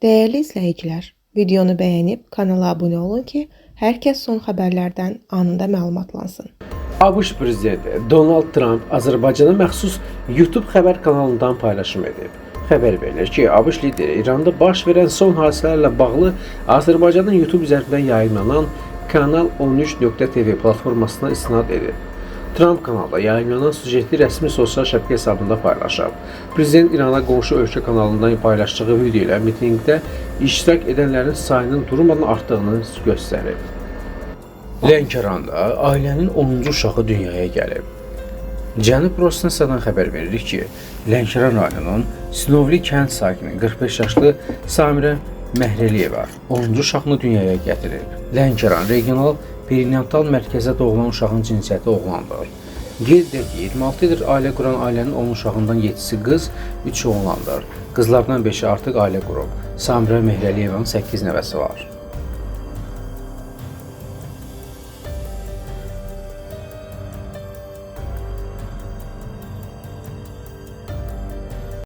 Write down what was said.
Değerli izləyicilər, videonu bəyənib kanala abunə olun ki, hər kəs son xəbərlərdən anında məlumatlansın. ABŞ prezidenti Donald Trump Azərbaycana məxsus YouTube xəbər kanalından paylaşım edib. Xəbər verilir ki, ABŞ lideri İranda baş verən son hadisələrlə bağlı Azərbaycanın YouTube üzərindən yayınlanan Kanal 13.tv platformasına istinad edib. Trump kanalda yayınlanan süjeti rəsmi sosial şəbəkə hesabında paylaşıb. Prezident İrana qonşu ölkə kanalından paylaşdığı video ilə mitinqdə iştirak edənlərin sayının durmadan artdığını göstərib. Lənkəranda ailənin 10-cu uşağı dünyaya gəlib. Cənub Rosneftadan xəbər verilir ki, Lənkəran rayonunun Sinovli kənd sakini 45 yaşlı Samirə Məhrəliyeva 10-cu uşağını dünyaya gətirib. Lənkəran regional perinatal mərkəzə doğulan uşağın cinsiyyəti oğlandır. Qeyd edək ki, 26 ildir ailə quran ailənin 10 uşağından 7-si qız, 3-ü oğlandır. Qızlardan 5-i artıq ailə qurub. Samirə Məhrəliyevanın 8 nəvəsi var.